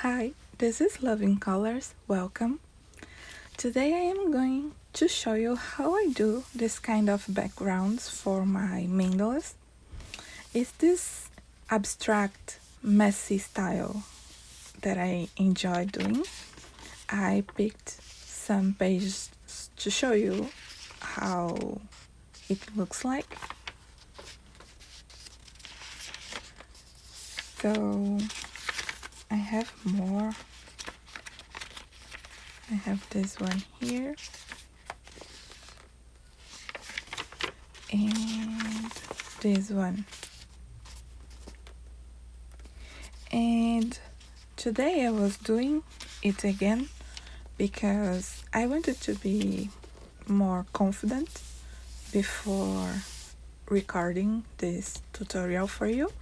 Hi, this is Loving Colors. Welcome. Today I am going to show you how I do this kind of backgrounds for my mandalas. It's this abstract, messy style that I enjoy doing. I picked some pages to show you how it looks like. So I have more. I have this one here and this one. And today I was doing it again because I wanted to be more confident before recording this tutorial for you.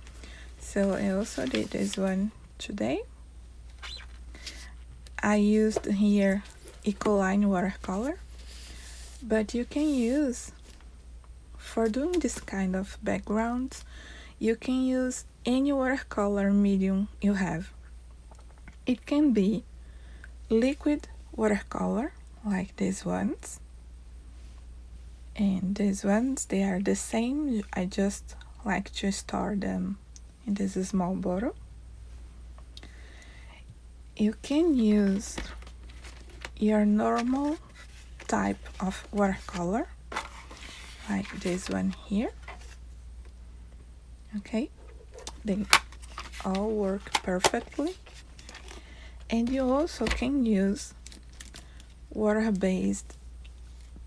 So I also did this one today. I used here Ecoline watercolor, but you can use, for doing this kind of backgrounds, you can use any watercolor medium you have. It can be liquid watercolor, like these ones, and these ones, they are the same. I just like to store them in this small bottle. You can use your normal type of watercolor, like this one here. Okay, they all work perfectly. And you also can use water-based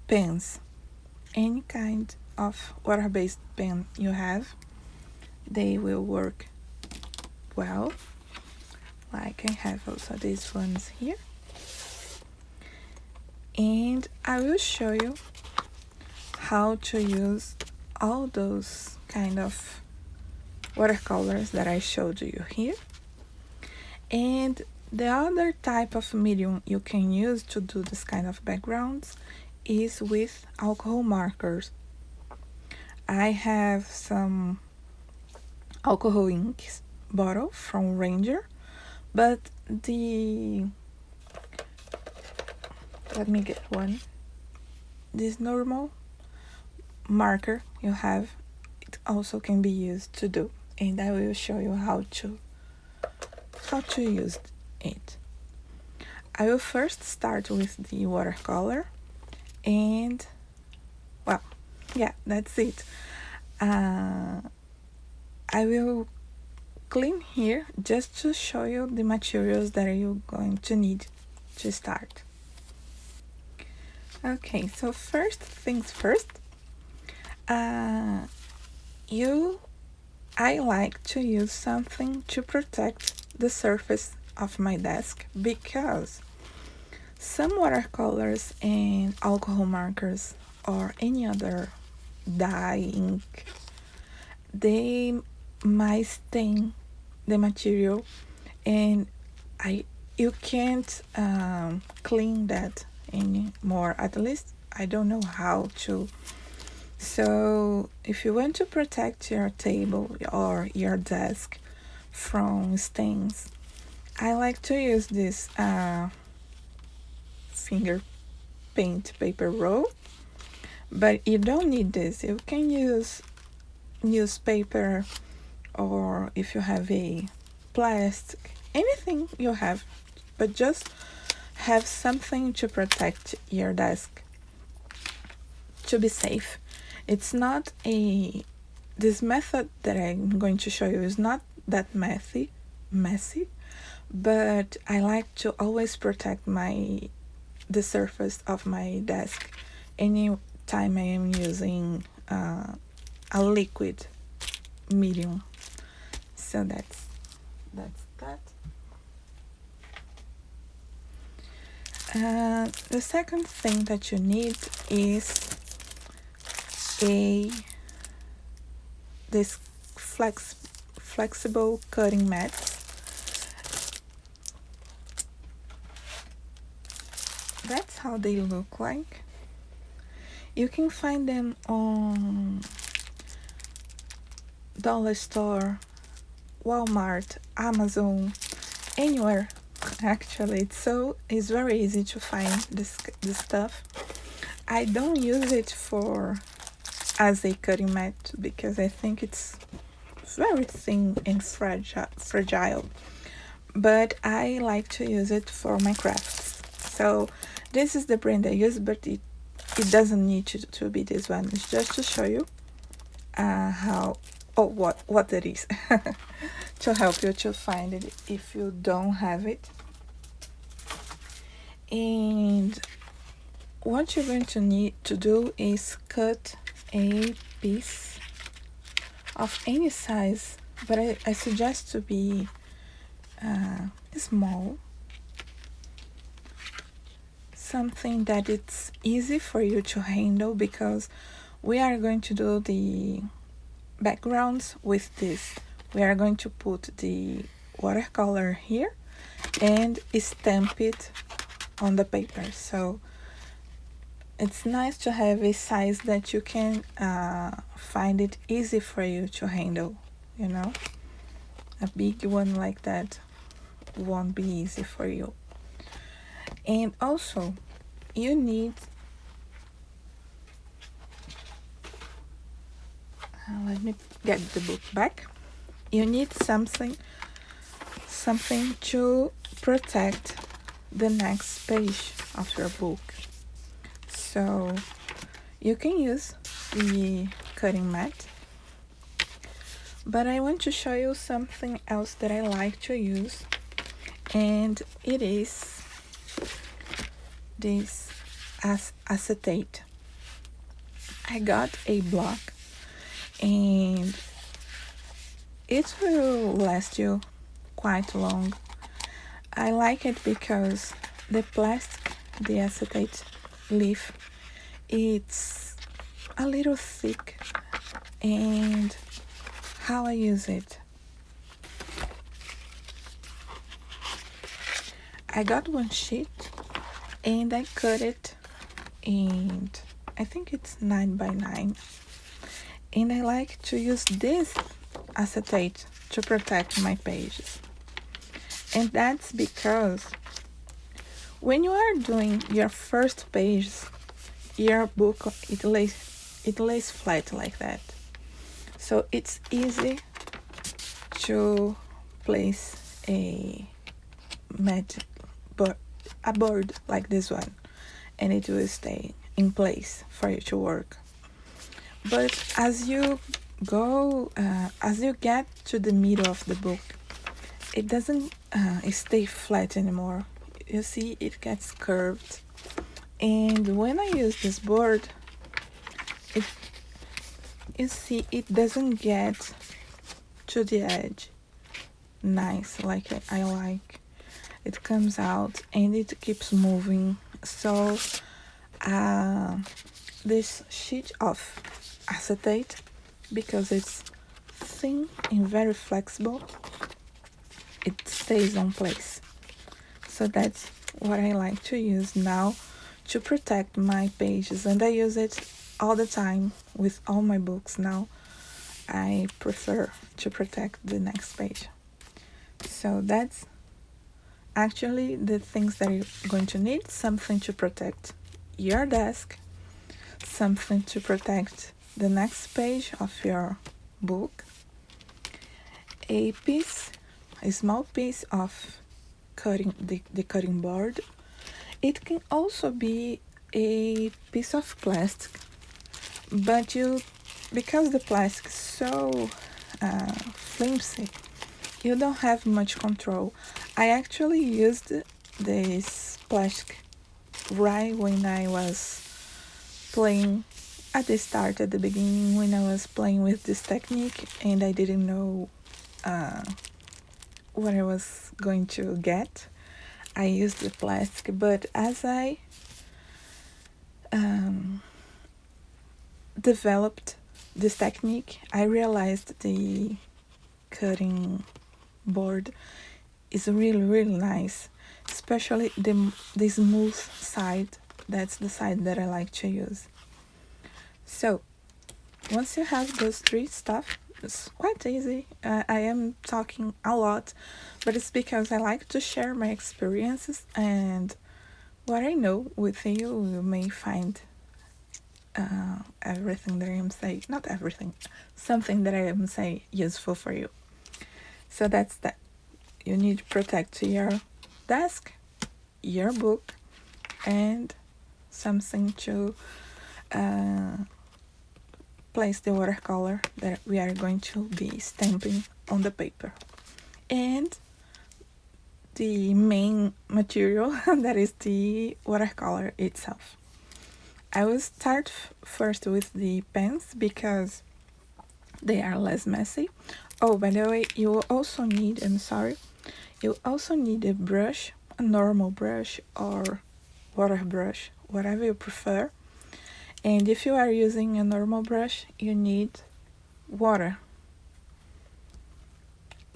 pens. Any kind of water-based pen you have, they will work well. Like I have also these ones here. And I will show you how to use all those kind of watercolors that I showed you here. And the other type of medium you can use to do this kind of backgrounds is with alcohol markers. I have some alcohol ink bottle from Ranger, but let me get one. This normal marker you have, it also can be used to do, and I will show you how to use it. I will first start with the watercolor, and well, yeah, that's it. I will clean here just to show you the materials that you're going to need to start. Okay, so first things first, I like to use something to protect the surface of my desk, because some watercolors and alcohol markers or any other dye ink, they might stain the material, and you can't clean that anymore. At least I don't know how to. So if you want to protect your table or your desk from stains, I like to use this finger paint paper roll, but you don't need this. You can use newspaper, or if you have a plastic, anything you have, but just have something to protect your desk to be safe. It's not this method that I'm going to show you is not that messy, but I like to always protect the surface of my desk any time I am using a liquid medium. So that's that. The second thing that you need is this flexible cutting mats. That's how they look like. You can find them on dollar store, Walmart, Amazon, anywhere Actually, it's very easy to find this stuff. I don't use it for as a cutting mat because I think it's very thin and fragile. But I like to use it for my crafts. So this is the brand I use, but it doesn't need to be this one. It's just to show you how what it is to help you to find it if you don't have it. And what you're going to need to do is cut a piece of any size, but I suggest to be small, something that it's easy for you to handle, because we are going to do the backgrounds with this. We are going to put the watercolor here and stamp it on the paper. So it's nice to have a size that you can find it easy for you to handle, you know. A big one like that won't be easy for you. And also you need let me get the book back. You need something to protect the next page of your book. So you can use the cutting mat, but I want to show you something else that I like to use, and it is this acetate. I got a block and it will last you quite long. I like it because the plastic, the acetate leaf, it's a little thick. And how I use it, I got one sheet and I cut it, and I think it's 9x9, and I like to use this acetate to protect my pages. And that's because when you are doing your first page, your book, it lays flat like that, so it's easy to place a board like this one, and it will stay in place for you to work. But as you get to the middle of the book, it doesn't stay flat anymore. You see, it gets curved. And when I use this board, you see, it doesn't get to the edge nice like I like. It comes out and it keeps moving. So this sheet of acetate, because it's thin and very flexible, it stays on place. So that's what I like to use now to protect my pages, and I use it all the time with all my books now. I prefer to protect the next page. So that's actually the things that you're going to need: something to protect your desk, something to protect the next page of your book, a small piece of the cutting board. It can also be a piece of plastic, but because the plastic is so flimsy, you don't have much control. I actually used this plastic right when I was playing at the beginning, when I was playing with this technique and I didn't know what I was going to get. I used the plastic, but as I developed this technique, I realized the cutting board is really, really nice, especially the smooth side. That's the side that I like to use. So once you have those three stuff, It's quite easy. I am talking a lot, but it's because I like to share my experiences and what I know with you. You may find everything that I am saying, not everything, something that I am saying useful for you. So that's that. You need to protect your desk, your book, and something to uh, place the watercolor that we are going to be stamping on the paper. And the main material that is the watercolor itself. I will start first with the pens because they are less messy. Oh, by the way, you will also need, I'm sorry, you also need a brush, a normal brush or water brush, whatever you prefer. And if you are using a normal brush, you need water,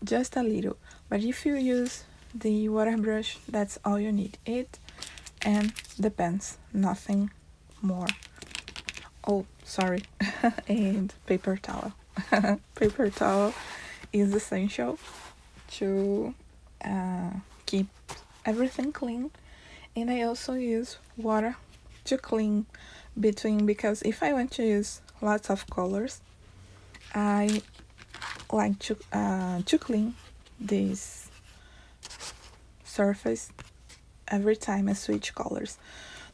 just a little. But if you use the water brush, that's all you need, it and the pens, nothing more. Oh, sorry, and paper towel. Paper towel is essential to keep everything clean, and I also use water to clean between, because if I want to use lots of colors, I like to clean this surface every time I switch colors,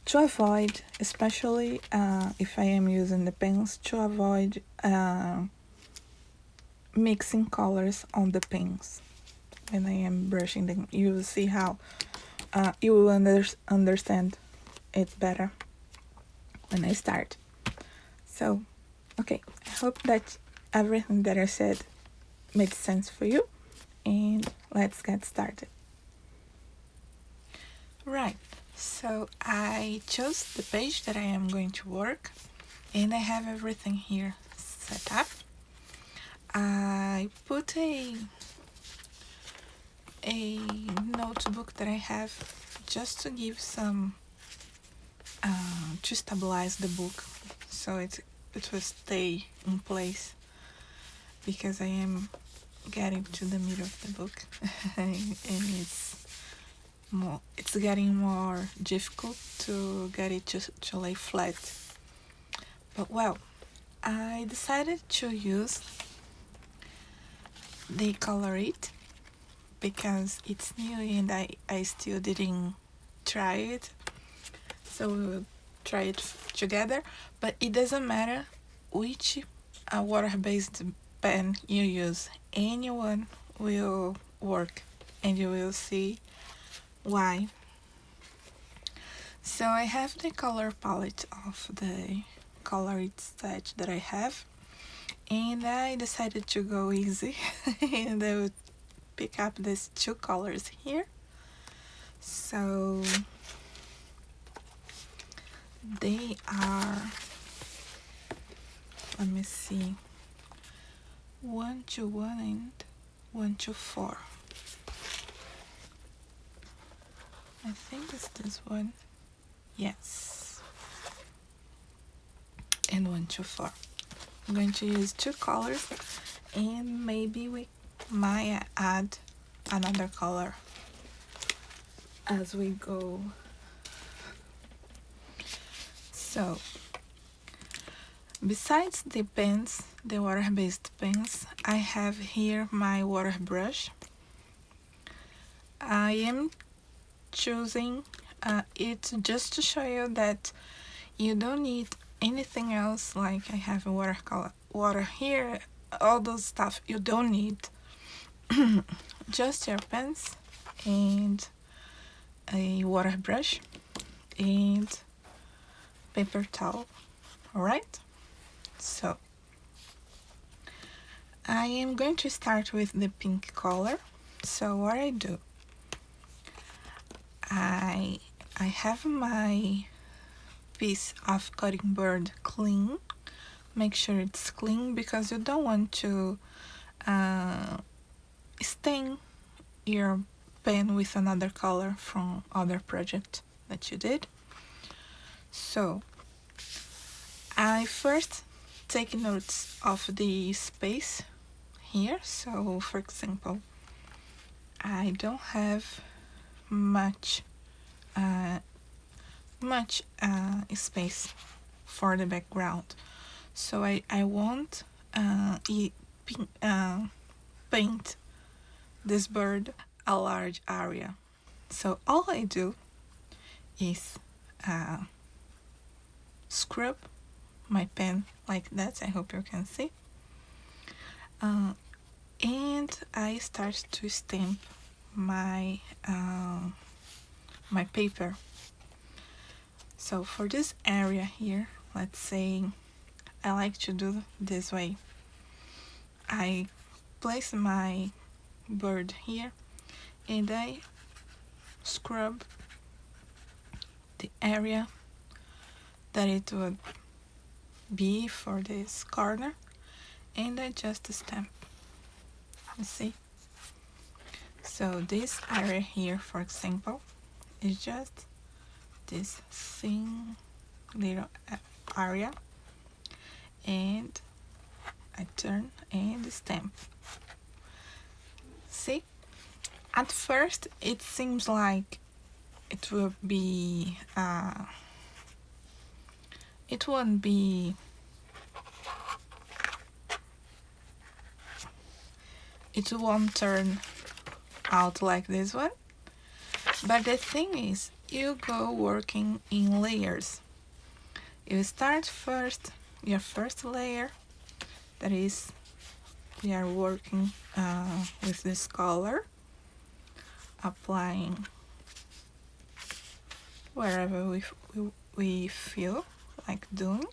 to avoid, especially if I am using the pens, to avoid mixing colors on the pens when I am brushing them. You will see how you will understand it better when I start. So, okay, I hope that everything that I said made sense for you, and let's get started. Right, so I chose the page that I am going to work, and I have everything here set up. I put a notebook that I have just to give some to stabilize the book, so it will stay in place, because I am getting to the middle of the book and it's getting more difficult to get it to lay flat. But well, I decided to use the Color It because it's new and I still didn't try it, so we will try it together. But it doesn't matter which water-based pen you use, anyone will work, and you will see why. So I have the color palette of the Color It set that I have, and I decided to go easy and I would pick up these two colors here. So they are, let me see, 121 and 124. I think it's this one. Yes. And 124. I'm going to use two colors, and maybe we might add another color as we go. So, besides the pens, the water-based pens, I have here my water brush. I am choosing it just to show you that you don't need anything else. Like I have a water here, all those stuff you don't need. Just your pens and a water brush and paper towel. Alright, so I am going to start with the pink color. So what I do, I have my piece of cutting board clean. Make sure it's clean because you don't want to stain your pen with another color from other project that you did. So I first take notes of the space here. So for example, I don't have much space for the background, so I won't paint this bird a large area. So all I do is scrub my pen like that. I hope you can see. And I start to stamp my my paper. So for this area here, let's say I like to do this way. I place my bird here and I scrub the area that it would be for this corner, and I just stamp. You see? So this area here, for example, is just this thin little area, and I turn and stamp. See? At first it seems like it will be it won't be it won't turn out like this one, but the thing is, you go working in layers. You start first your first layer, that is, we are working with this color, applying wherever we feel like doing,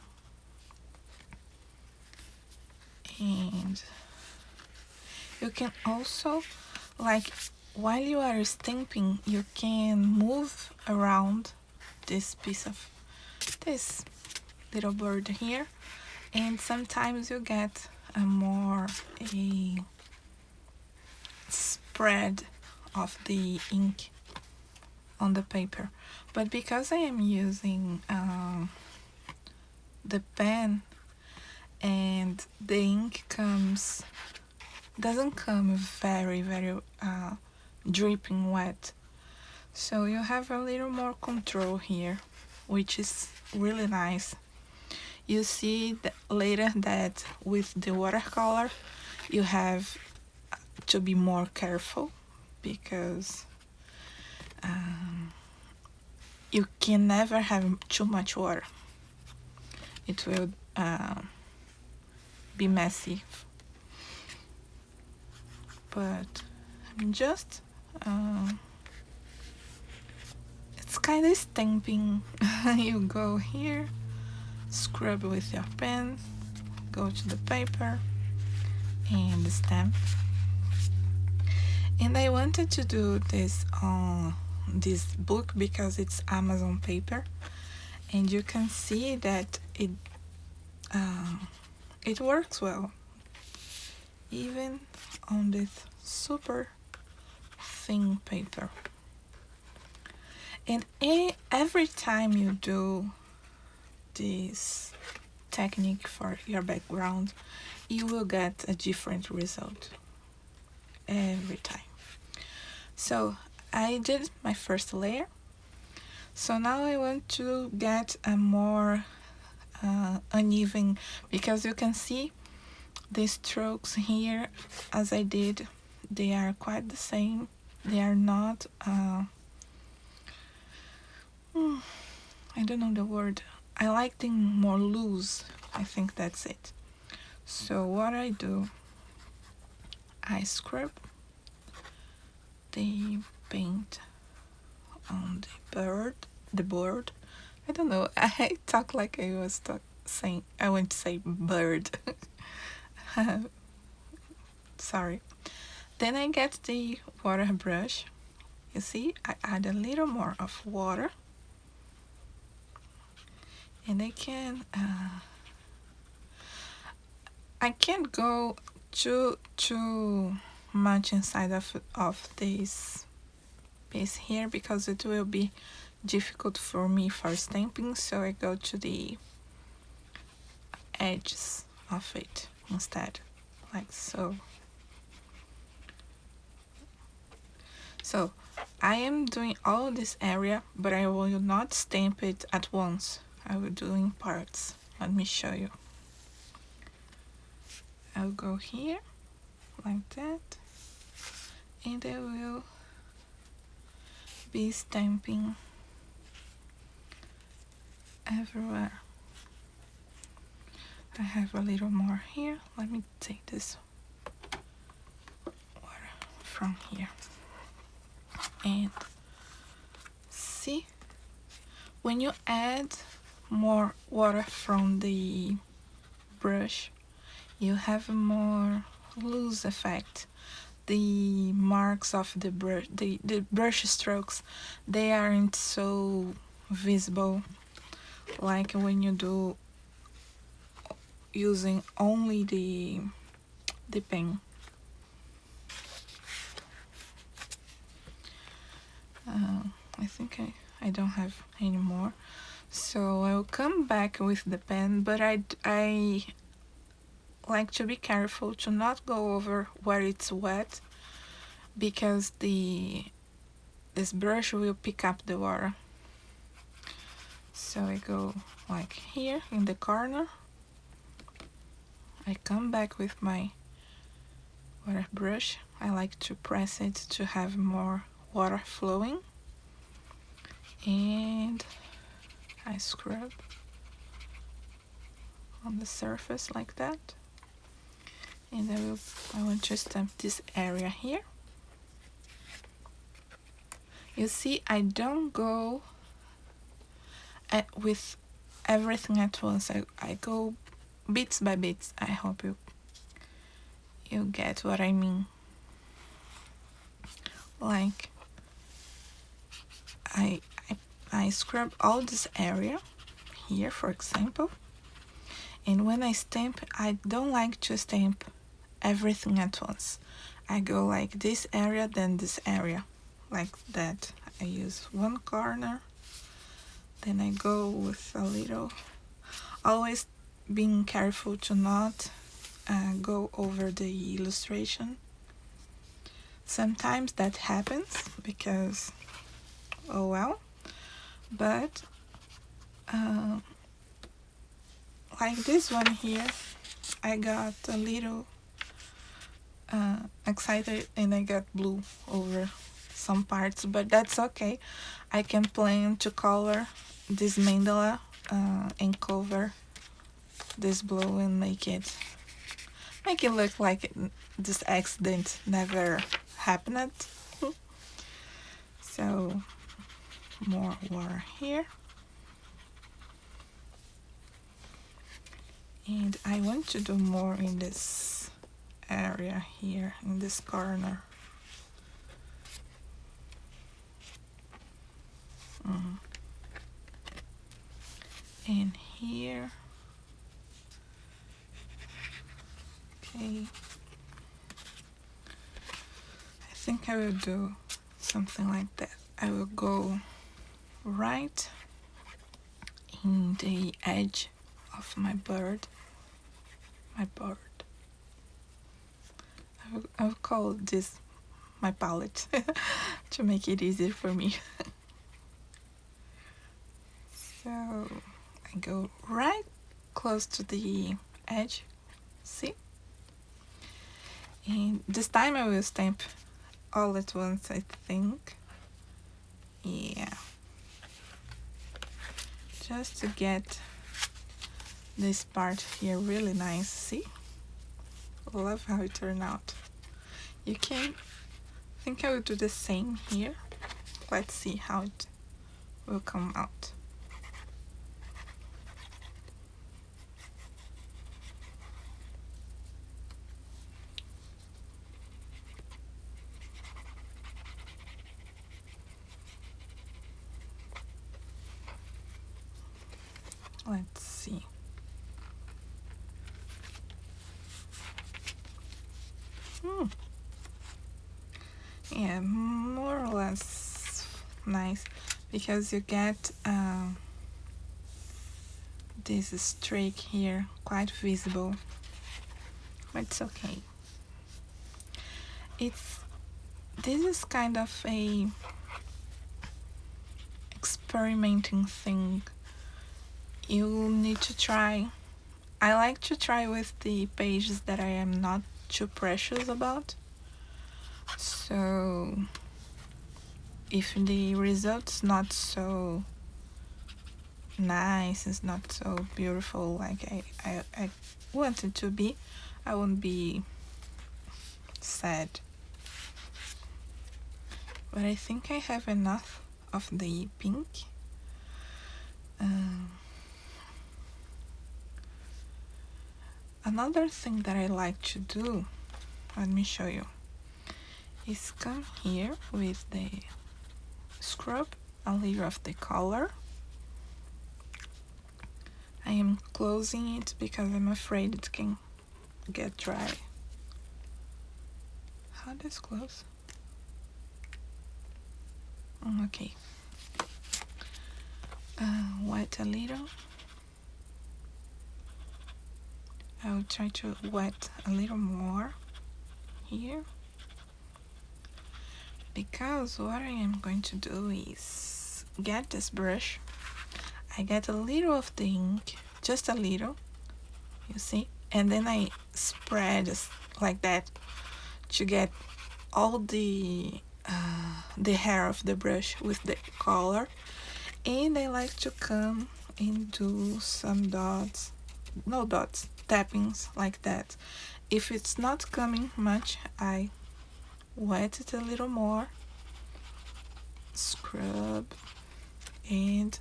and you can also, like, while you are stamping, you can move around this piece of this little bird here, and sometimes you get a more spread of the ink on the paper. But because I am using the pen, and the ink doesn't come very dripping wet, so you have a little more control here, which is really nice. You see later that with the watercolor you have to be more careful, because you can never have too much water. It will be messy. But I'm just it's kind of stamping. You go here, scrub with your pen, go to the paper and stamp. And I wanted to do this on this book because it's Amazon paper, and you can see that it works well even on this super thin paper. And every time you do this technique for your background, you will get a different result every time. So I did my first layer, so now I want to get a more uneven, because you can see the strokes here as I did, they are quite the same. They are not I don't know the word. I like them more loose. I think that's it. So what I do, I scrub the paint on the board. I don't know. I talk like I was saying. I want to say bird. Sorry. Then I get the water brush. You see, I add a little more of water, and I can't go too much inside of this piece here, because it will be difficult for me for stamping, so I go to the edges of it instead, like so. So I am doing all this area, but I will not stamp it at once. I will do in parts. Let me show you. I'll go here like that, and I will be stamping everywhere. I have a little more here. Let me take this water from here. And see, when you add more water from the brush, you have a more loose effect. The marks of the brush, the brush strokes, they aren't so visible like when you do using only the pen. I think I don't have any more, so I'll come back with the pen, but I like to be careful to not go over where it's wet, because this brush will pick up the water. So I go like here in the corner, I come back with my water brush. I like to press it to have more water flowing, and I scrub on the surface like that. And I want to stamp this area here. You see, I don't go with everything at once. I go bits by bits. I hope you get what I mean. Like I scrub all this area here, for example, and when I stamp, I don't like to stamp everything at once. I go like this area, then this area, like that. I use one corner, then I go with a little, always being careful to not go over the illustration. Sometimes that happens because, oh well, but like this one here, I got a little excited and I got blue over some parts, but that's okay. I can plan to color this mandala and cover this blue and make it look like this accident never happened. So more water here, and I want to do more in this area here, in this corner. And here, okay, I think I will do something like that. I will go right in the edge of my bird. I will call this my palette to make it easier for me. So I go right close to the edge, see? And this time I will stamp all at once, I think. Yeah. Just to get this part here really nice, see? Love how it turned out. You can, I think I will do the same here. Let's see how it will come out. Let's see. Yeah, more or less nice, because you get this streak here quite visible, but it's okay. this is kind of a experimenting thing. You need to try. I like to try with the pages that I am not too precious about. So if the result's not so nice, it's not so beautiful like I want it to be, I won't be sad. But I think I have enough of the pink. Another thing that I like to do, let me show you, is come here with the scrub a little of the color. I am closing it because I'm afraid it can get dry. How does close? Okay. Wet a little. I'll try to wet a little more here, because what I am going to do is get this brush. I get a little of the ink, just a little, you see, and then I spread like that to get all the hair of the brush with the color. And I like to come and do some dots, no dots, tappings like that. If it's not coming much, I wet it a little more, scrub, and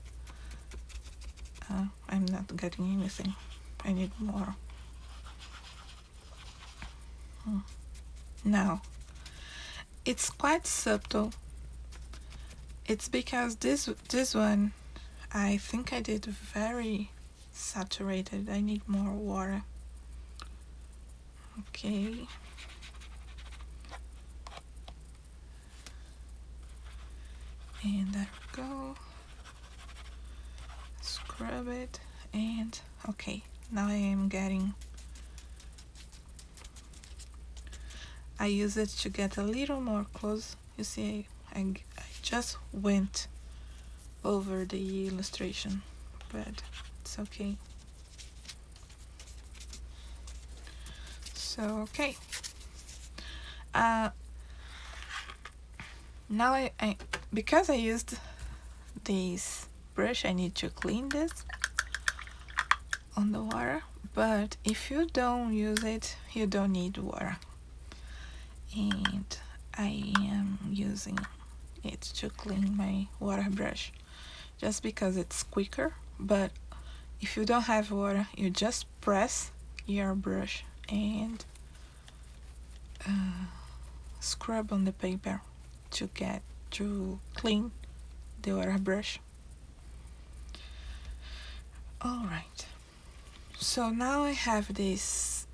I'm not getting anything. I need more. Now, it's quite subtle. It's because this one, I think I did very saturated. I need more water. Okay. And there we go. Scrub it, and okay, now I am getting, I use it to get a little more close. You see, I just went over the illustration, but it's okay. So okay, now I because I used this brush, I need to clean this on the water, but if you don't use it, you don't need water. And I am using it to clean my water brush just because it's quicker. But if you don't have water, you just press your brush and scrub on the paper to clean the water brush. Alright, so now I have this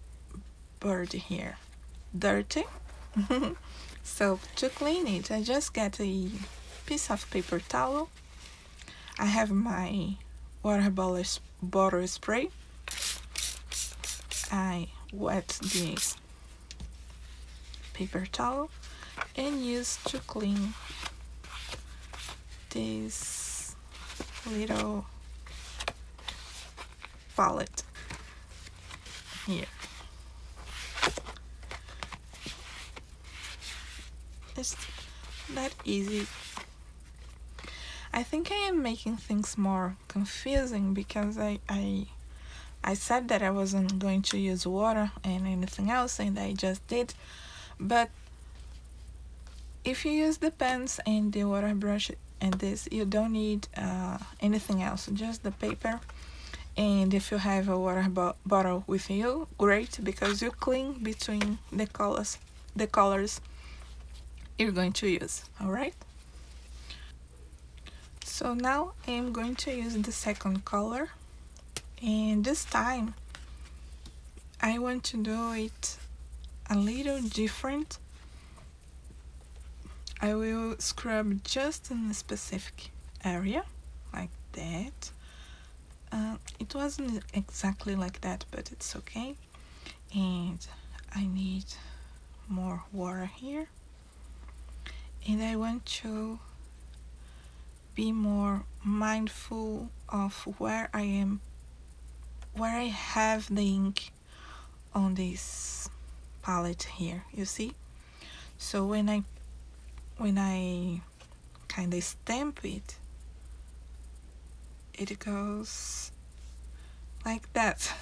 bird here, dirty. So to clean it, I just get a piece of paper towel. I have my water bottle spray. I wet the paper towel and use to clean this little palette here. It's that easy. I think I am making things more confusing because I said that I wasn't going to use water and anything else, and I just did. But if you use the pens and the water brush and this, you don't need anything else, just the paper. And if you have a water bottle with you, great, because you clean between the colors you're going to use. Alright, so now I am going to use the second color, and this time I want to do it a little different. I will scrub just in a specific area like that. It wasn't exactly like that, but it's okay. And I need more water here. and I want to be more mindful of where I have the ink on this palette here, you see? So when I kind of stamp it, it goes like that.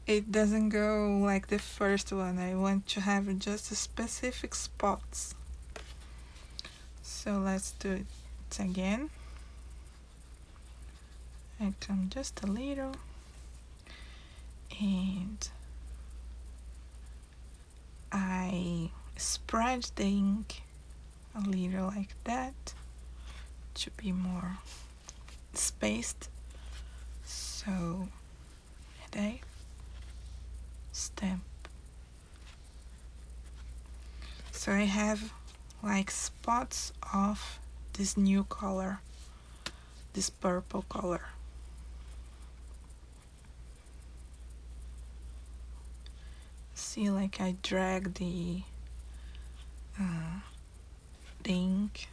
It doesn't go like the first one. I want to have just specific spots. So let's do it again. I come just a little, and I spread the ink a little like that to be more spaced. So, and I stamp. So I have like spots of this new color, this purple color. See, like I drag the ink.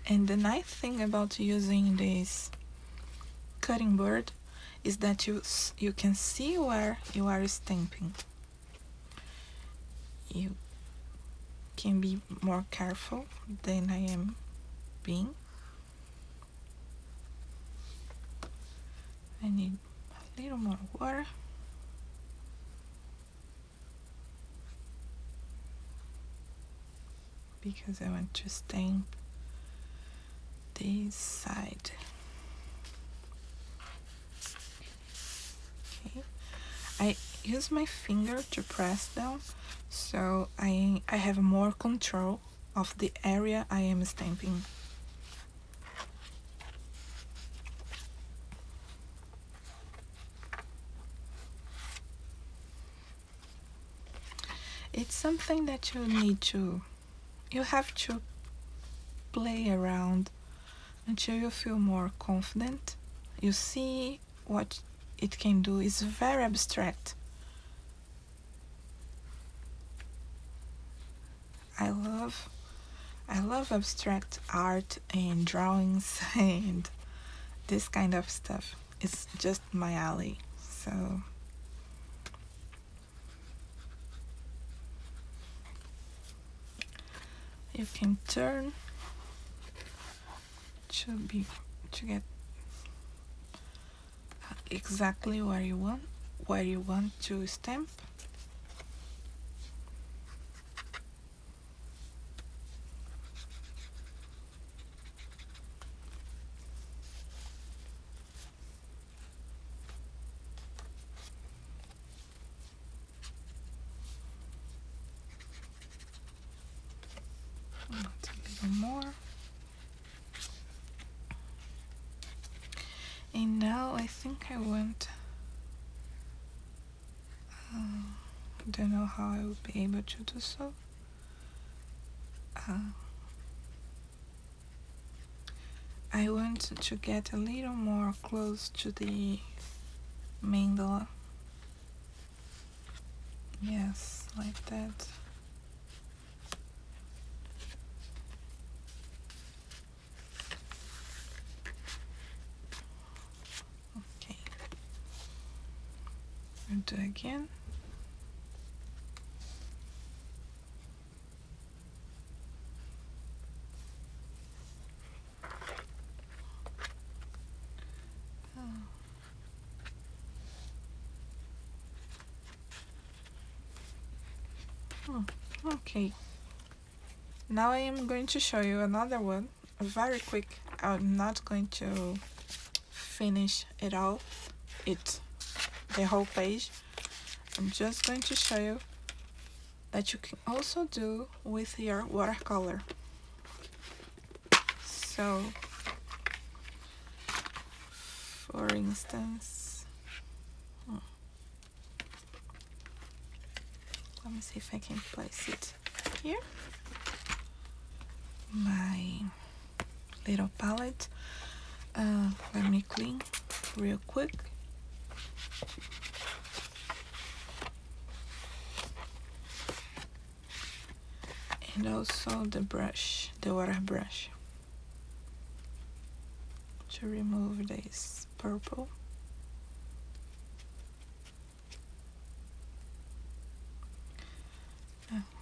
And the nice thing about using this cutting board is that you can see where you are stamping. You can be more careful than I am being. I need a little more water. Because I want to stamp this side. Okay. I use my finger to press down, so I have more control of the area I am stamping. It's something that you have to play around until you feel more confident. You see what it can do. It's very abstract. I love abstract art and drawings and this kind of stuff. It's just my alley. So you can turn to get exactly where you want to stamp. A little more. And now I think I want, don't know how I will be able to do so. I want to get a little more close to the mandala. Yes, like that. Okay. I'll do again. Okay. Now I am going to show you another one, very quick. I'm not going to finish it all, the whole page. I'm just going to show you that you can also do with your watercolor. So, for instance, let me see if I can place it here. My little palette. Let me clean real quick. and also the brush, the water brush, to remove this purple.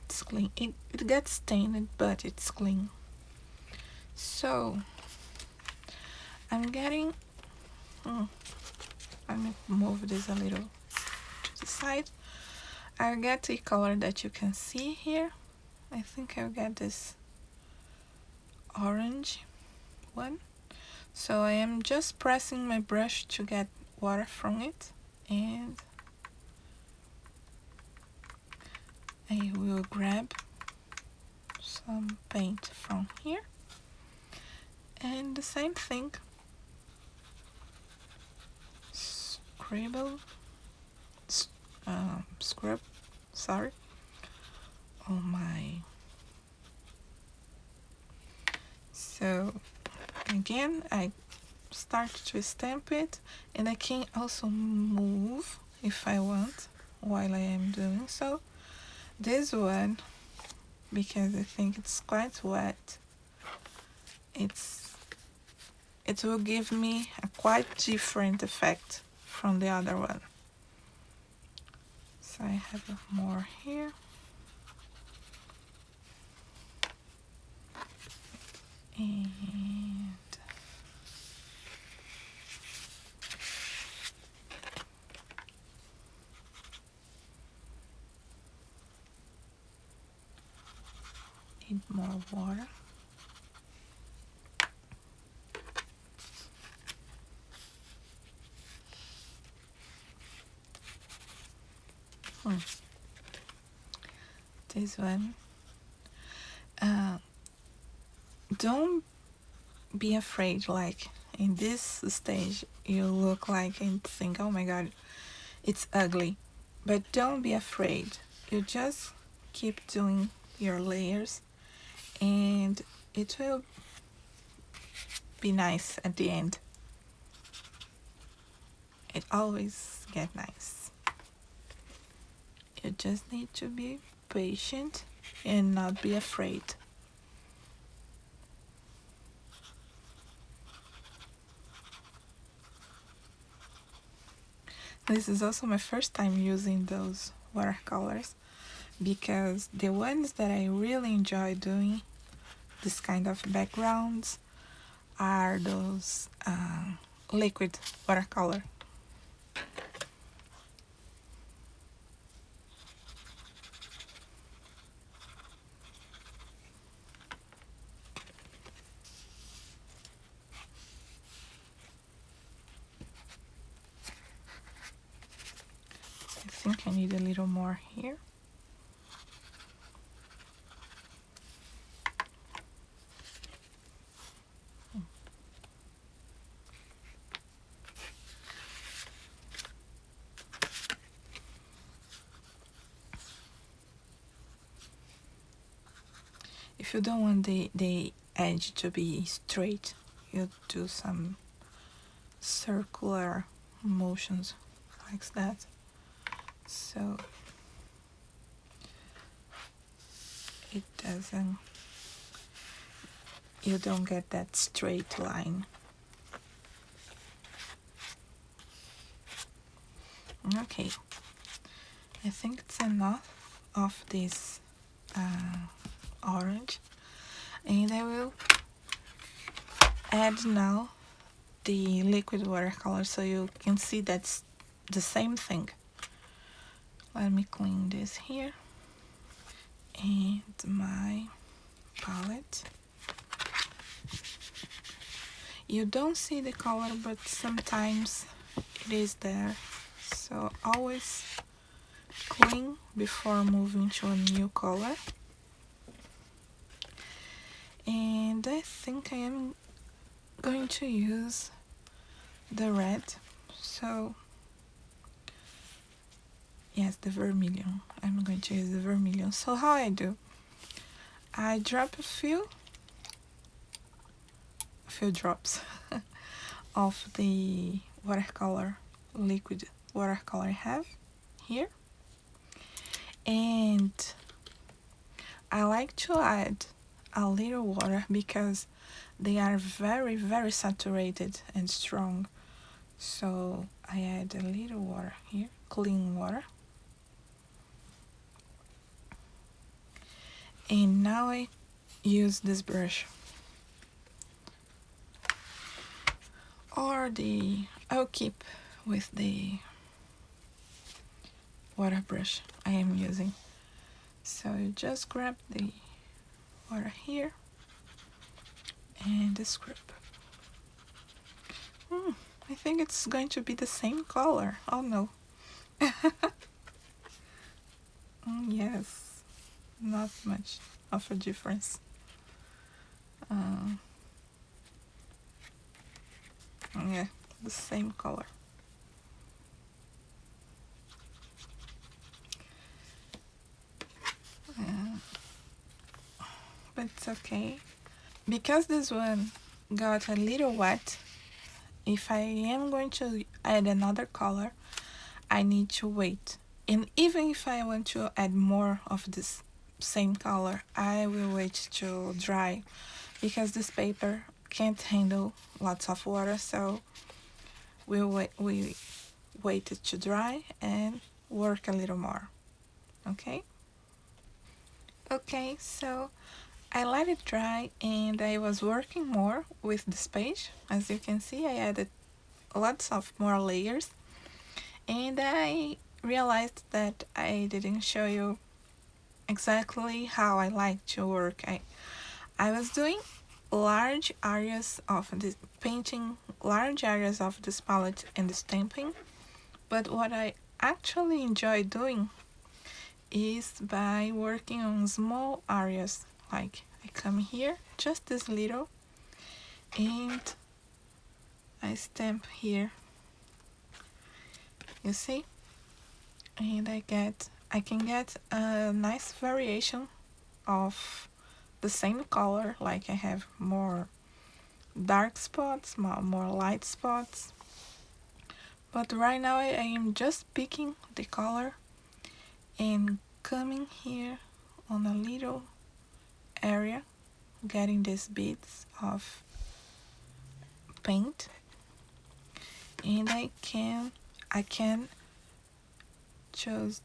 It's clean. It gets stained, but it's clean. So I'm getting, let me move this a little to the side. I'll get the color that you can see here. I think I'll get this orange one. So I am just pressing my brush to get water from it, and I will grab some paint from here, and the same thing, scrub, sorry, on my, so again I start to stamp it, and I can also move if I want while I am doing so. This one, because I think it's quite wet, it will give me a quite different effect from the other one. So I have more here. And need more water. This one. Don't be afraid, like in this stage you look like and think, oh my god, it's ugly, but don't be afraid. You just keep doing your layers and it will be nice at the end. It always get nice. You just need to be patient and not be afraid. This is also my first time using those watercolors, because the ones that I really enjoy doing this kind of backgrounds are those liquid watercolor. I think I need a little more here. If you don't want the edge to be straight, you do some circular motions like that. So it doesn't, you don't get that straight line. Okay, I think it's enough of this orange, and I will add now the liquid watercolor so you can see that's the same thing. Let me clean this here and my palette. You don't see the color, but sometimes it is there, so always clean before moving to a new color. And I think I am going to use the red, so yes, the vermilion. I'm going to use the vermilion. So how I do, I drop a few drops of the watercolor, liquid watercolor I have here, and I like to add a little water because they are very, very saturated and strong. So I add a little water here, clean water. And now I use this brush. I'll keep with the water brush I am using. So you just grab the water here and the scrub. I think it's going to be the same color. Oh no. Yes, not much of a difference. Yeah, the same color. But it's okay. Because this one got a little wet, if I am going to add another color, I need to wait. And even if I want to add more of this same color, I will wait to dry because this paper can't handle lots of water, so we wait it to dry and work a little more. Okay? Okay, so I let it dry and I was working more with this page. As you can see, I added lots of more layers and I realized that I didn't show you exactly how I like to work. I was doing large areas of this, painting large areas of this palette and the stamping, but what I actually enjoy doing is by working on small areas. Like I come here, just this little, and I stamp here, you see, and I can get a nice variation of the same color. Like I have more dark spots, more light spots, but right now I am just picking the color and coming here on a little area, getting these bits of paint, and I can choose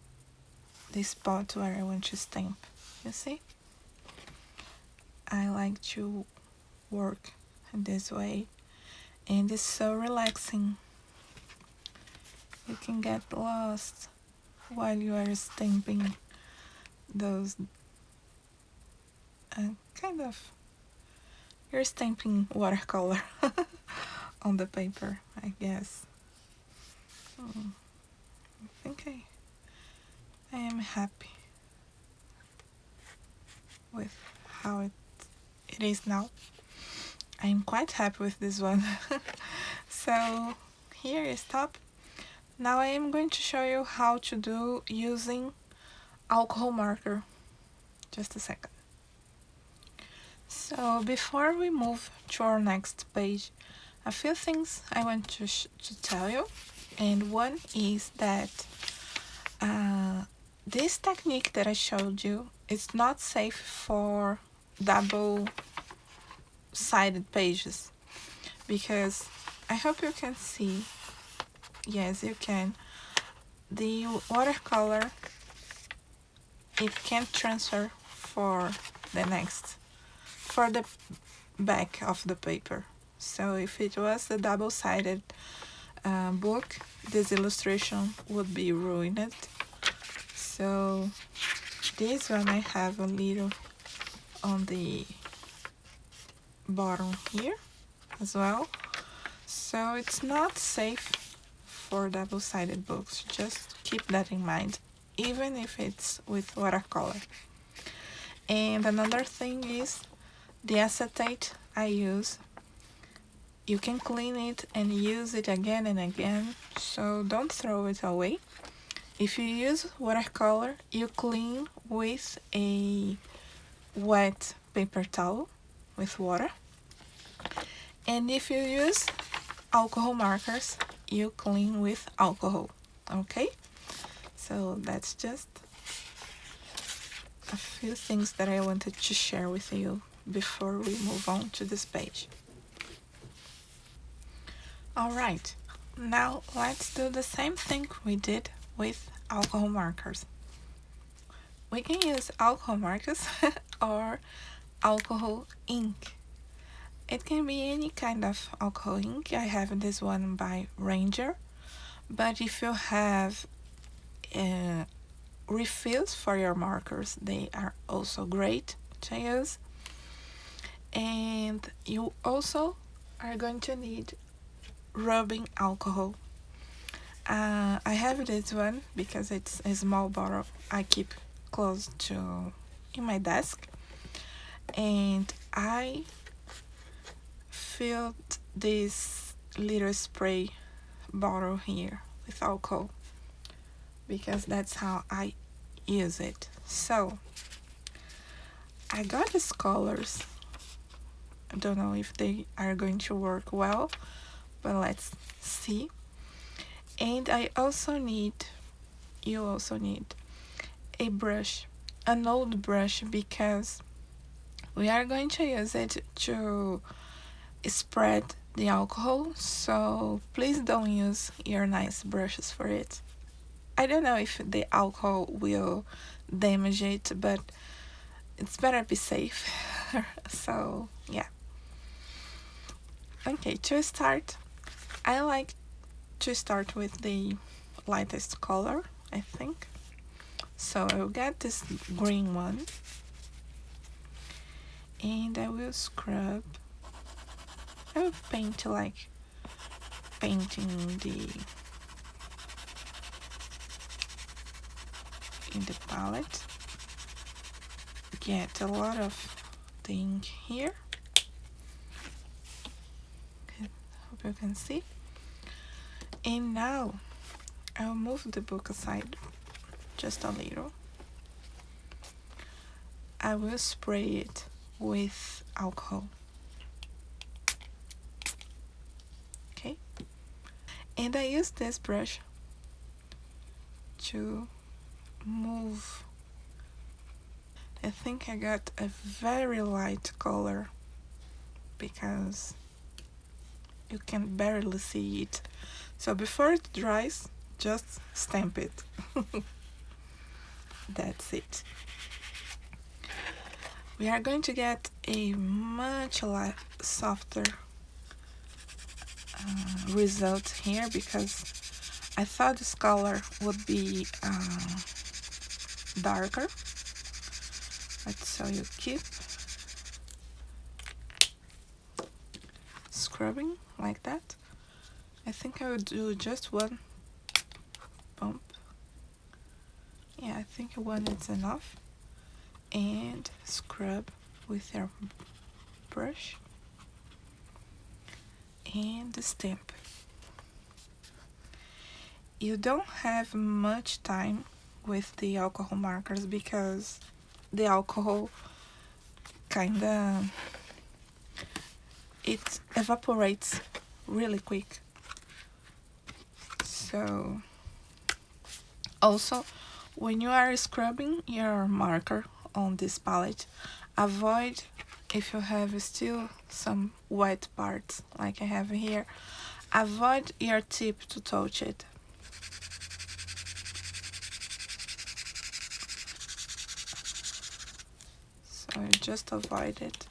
the spot where I want to stamp. You see, I like to work this way, and it's so relaxing. You can get lost while you are stamping those kind of, you're stamping watercolor on the paper, I guess. I think I am happy with how it is now. I'm quite happy with this one. So here is stop. Now I am going to show you how to do using alcohol marker. Just a second. So before we move to our next page, a few things I want to tell you, and one is that this technique that I showed you is not safe for double-sided pages, because I hope you can see, yes you can, the watercolor, it can't transfer for the back of the paper. So if it was a double-sided book, this illustration would be ruined. So this one I have a little on the bottom here as well. So it's not safe for double-sided books. Just keep that in mind, even if it's with watercolor. And another thing is the acetate I use. You can clean it and use it again and again, so don't throw it away. If you use watercolor, you clean with a wet paper towel with water. And if you use alcohol markers, you clean with alcohol, okay? So that's just a few things that I wanted to share with you before we move on to this page. Alright, now let's do the same thing we did with alcohol markers. We can use alcohol markers or alcohol ink. It can be any kind of alcohol ink. I have this one by Ranger, but if you have refills for your markers, they are also great to use. And you also are going to need rubbing alcohol. I have this one because it's a small bottle I keep close to in my desk, and I filled this little spray bottle here with alcohol because that's how I use it. So I got these colors. I don't know if they are going to work well, but let's see. And you also need a brush, an old brush, because we are going to use it to spread the alcohol, so please don't use your nice brushes for it. I don't know if the alcohol will damage it, but it's better be safe. So yeah. Okay, to start, I like to start with the lightest color, I think. So I will get this green one, and I will scrub. I will paint like painting in the palette. Get a lot of the ink here. Hope you can see. And now I'll move the book aside just a little. I will spray it with alcohol. Okay? And I use this brush to move. I think I got a very light color because you can barely see it. So before it dries, just stamp it. That's it. We are going to get a much softer result here because I thought this color would be darker. But so you keep scrubbing like that. I think I would do just one bump. Yeah, I think one is enough. And scrub with your brush and stamp. You don't have much time with the alcohol markers because the alcohol it evaporates really quick. So also when you are scrubbing your marker on this palette, avoid, if you have still some wet parts like I have here, avoid your tip to touch it. So just avoid it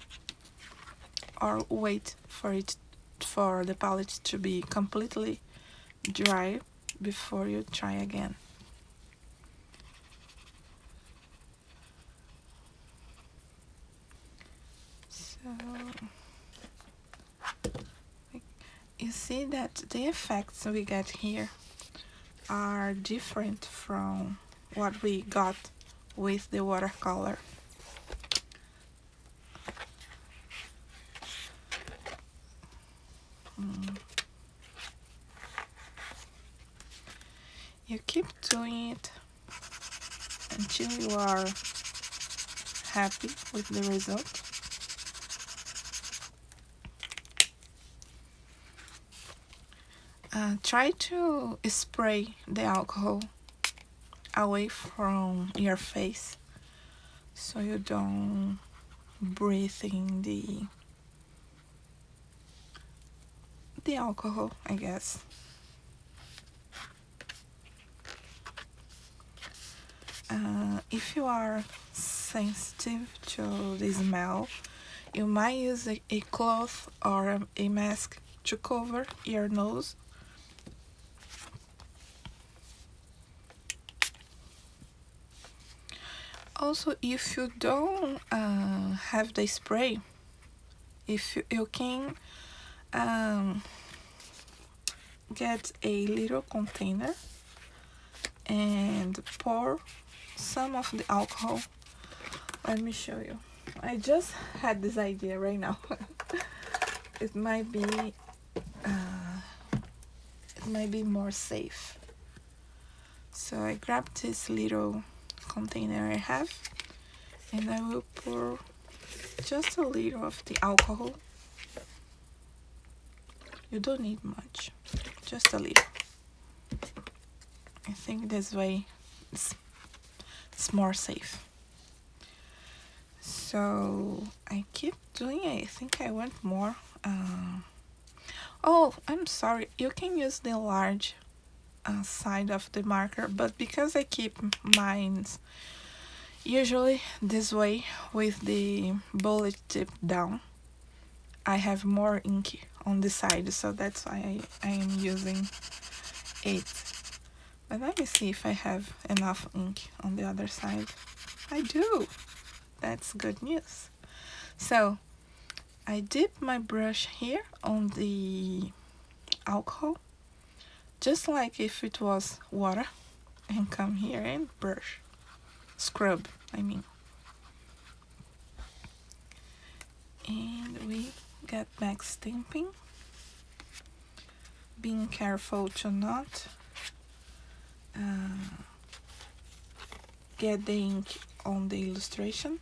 or wait for the palette to be completely dry before you try again. So you see that the effects we get here are different from what we got with the watercolor. You keep doing it until you are happy with the result. Try to spray the alcohol away from your face so you don't breathe in the alcohol, I guess. If you are sensitive to the smell, you might use a cloth or a mask to cover your nose. Also, if you don't have the spray, if you can get a little container and pour some of the alcohol. Let me show you. I just had this idea right now. It might be more safe. So I grabbed this little container I have, and I will pour just a little of the alcohol. You don't need much, just a little. I think this way it's more safe. So I keep doing it. I think I want more. Oh, I'm sorry. You can use the large side of the marker, but because I keep mine usually this way with the bullet tip down, I have more ink on the side, so that's why I am using it. But let me see if I have enough ink on the other side. I do. That's good news. So I dip my brush here on the alcohol, just like if it was water, and come here and brush. Scrub, I mean. And we get back stamping. Being careful to not get the ink on the illustration.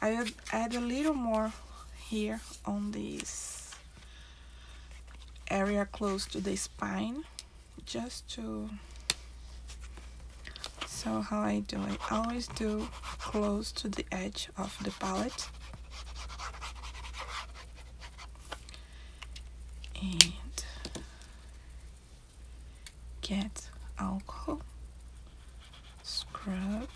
I will add a little more here on this area close to the spine, just to, so how I do it, I always do close to the edge of the palette, and get alcohol, scrub,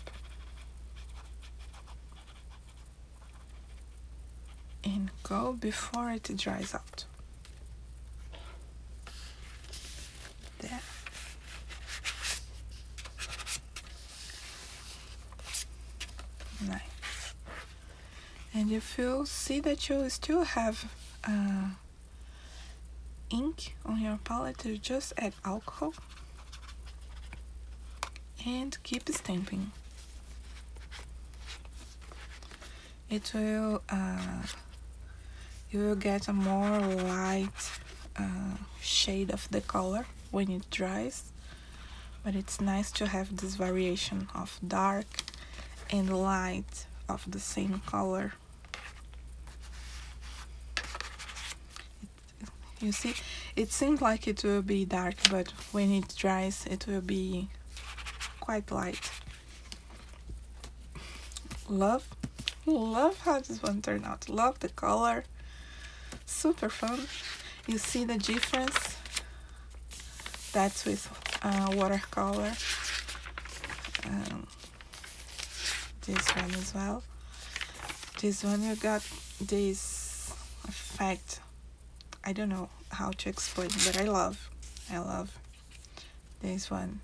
and go before it dries out. There. Nice. And if you see that you still have ink on your palette, you just add alcohol and keep stamping. It will you will get a more light shade of the color when it dries, but it's nice to have this variation of dark and light of the same color. You see, it seems like it will be dark, but when it dries it will be quite light. Love how this one turned out. Love the color. Super fun. You see the difference? That's with watercolor. This one as well. This one you got this effect. I don't know how to explain, but I love this one.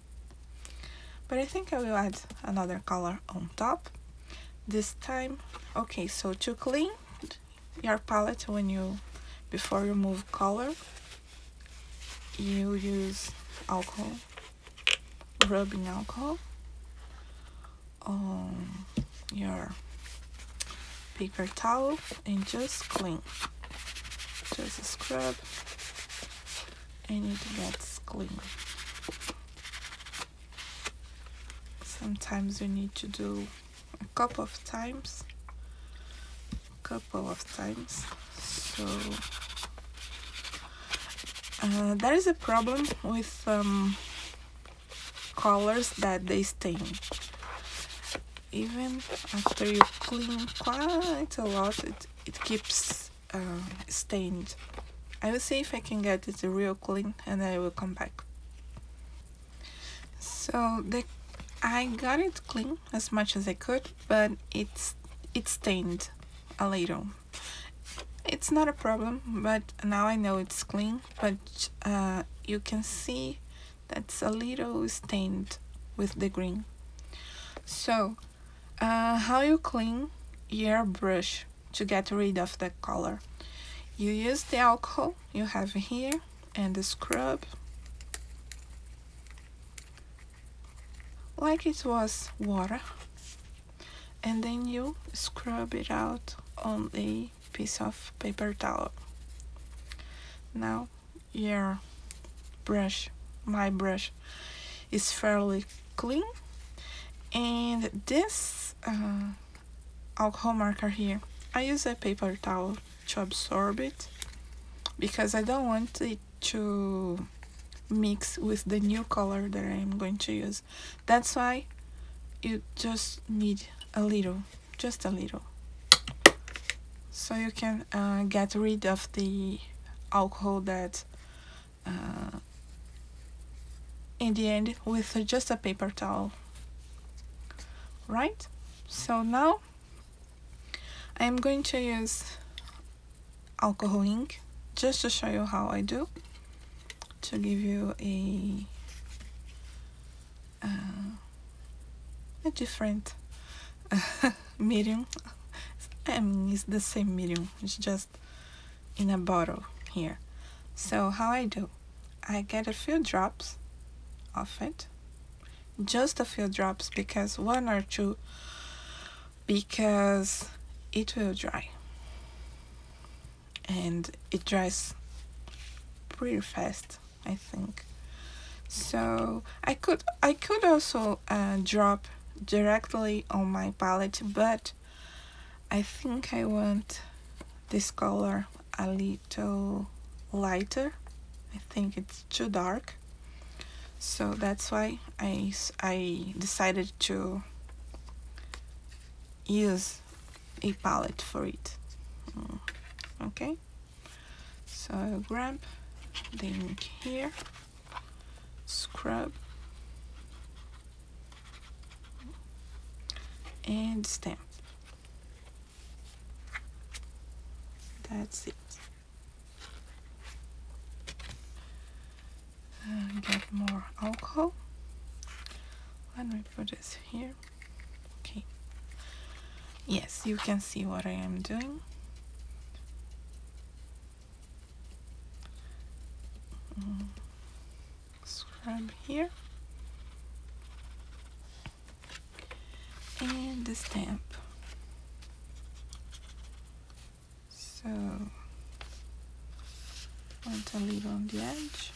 But I think I will add another color on top this time. Okay, so to clean your palette before you move color, you use alcohol, rubbing alcohol on your paper towel and just clean. Just scrub and it gets clean. Sometimes you need to do a couple of times. So there is a problem with colors that they stain. Even after you clean quite a lot, it keeps stained. I will see if I can get it real clean and I will come back. So I got it clean as much as I could, but it stained a little. It's not a problem, but now I know it's clean, but you can see that's a little stained with the green. So how you clean your brush to get rid of the color? You use the alcohol you have here and the scrub like it was water, and then you scrub it out on a piece of paper towel. Now your brush, my brush, is fairly clean, and this alcohol marker here, I use a paper towel to absorb it because I don't want it to mix with the new color that I'm going to use. That's why you just need a little, just a little, so you can get rid of the alcohol that in the end with just a paper towel, right? So now I'm going to use alcohol ink just to show you how I do, to give you a different medium. I mean, it's the same medium, it's just in a bottle here. So how I do, I get a few drops of it, just a few drops, because one or two, because it will dry, and it dries pretty fast, I think. So I could also drop directly on my palette, but I think I want this color a little lighter. I think it's too dark, so that's why I decided to use a palette for it. Okay, so I'll grab the ink here, scrub, and stamp. That's it. Get more alcohol. Let me put this here. Okay. Yes, you can see what I am doing. Scrub here. And the stamp. So, want a little on the edge.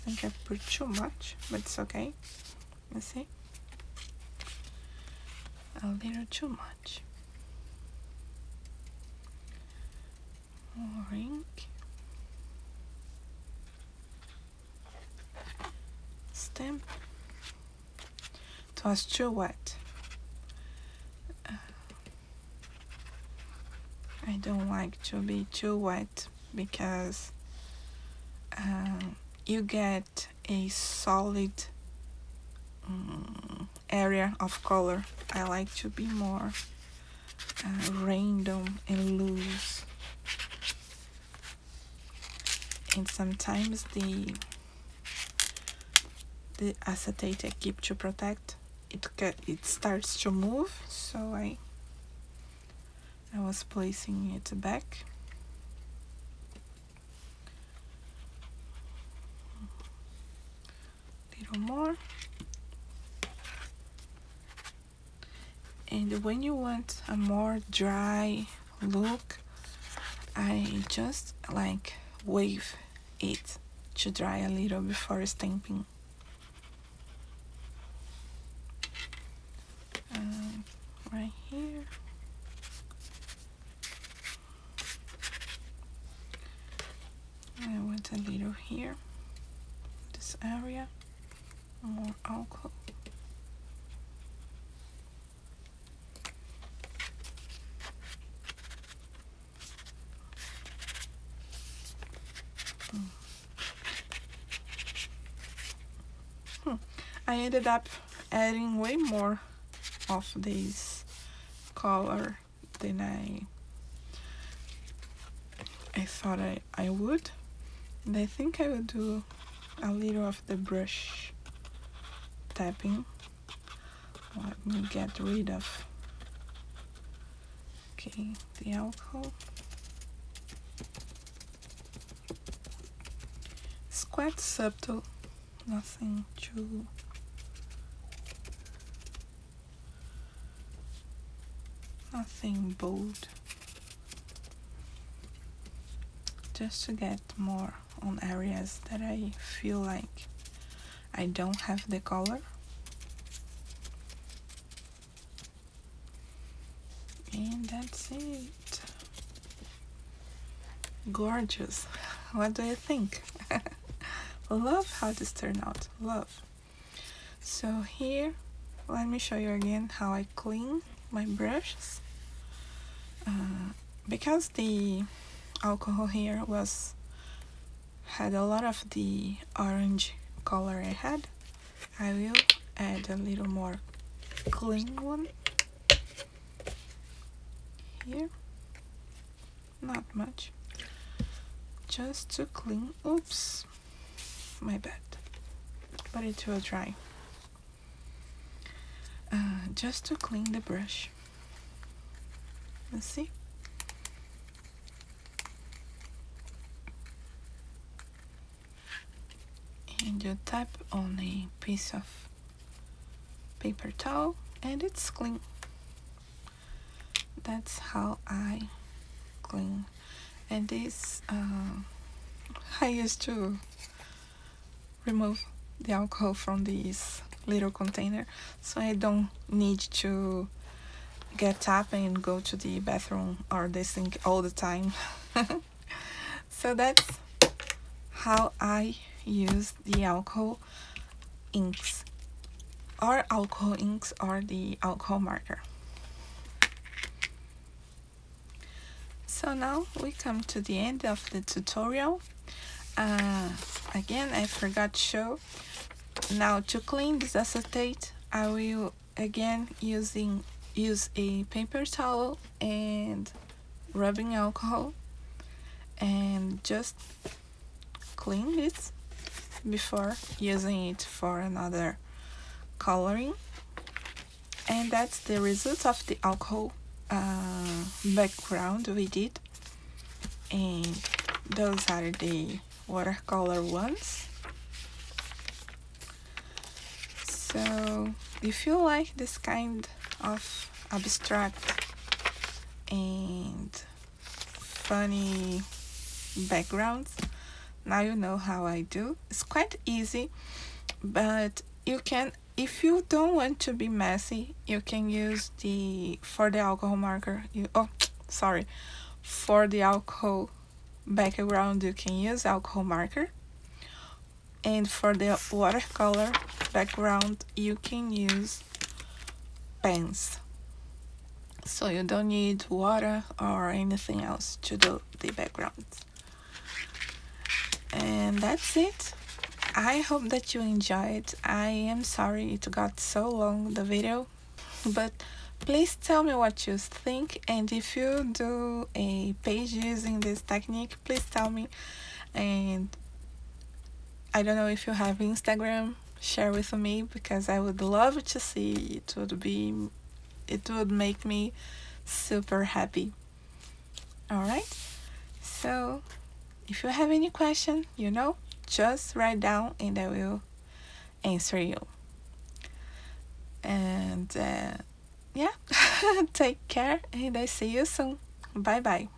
I think I put too much, but it's okay. You see? A little too much. More ink. Stamp. It was too wet. I don't like to be too wet because you get a solid area of color. I like to be more random and loose, and sometimes the acetate I keep to protect it starts to move, so I was placing it back. A little more. And when you want a more dry look, I just like wave it to dry a little before stamping. Right here. I want a little here, this area. more alcohol. I ended up adding way more of this color than I thought I would. And I think I will do a little of the brush tapping. Let me get rid of, okay, the alcohol. It's quite subtle, nothing too bold, just to get more on areas that I feel like I don't have the color. And that's it. Gorgeous. What do you think? Love how this turned out. Love. So here, let me show you again how I clean my brushes. Because the alcohol here had a lot of the orange color I had, I will add a little more clean one here. Not much, just to clean. Oops, my bad, but it will dry. Just to clean the brush. Let's see. And you tap on a piece of paper towel and it's clean. That's how I clean. And this, I used to remove the alcohol from this little container, so I don't need to get up and go to the bathroom or the sink all the time. So that's how I use the alcohol inks, or the alcohol marker. So now we come to the end of the tutorial. Again, I forgot to show. Now to clean this acetate, I will again use a paper towel and rubbing alcohol and just clean this before using it for another coloring. And that's the result of the alcohol background we did, and those are the watercolor ones. So if you like this kind of abstract and funny backgrounds, now you know how I do. It's quite easy, but you can, if you don't want to be messy, you can use for the alcohol marker, for the alcohol background, you can use alcohol marker. And for the watercolor background, you can use pens. So you don't need water or anything else to do the backgrounds. And that's it. I hope that you enjoyed. I am sorry it got so long, the video, but please tell me what you think, and if you do a page using this technique, please tell me. And I don't know if you have Instagram, share with me, because I would love to see. It would make me super happy. Alright, so if you have any question, just write down and I will answer you. And yeah, take care and I see you soon. Bye bye.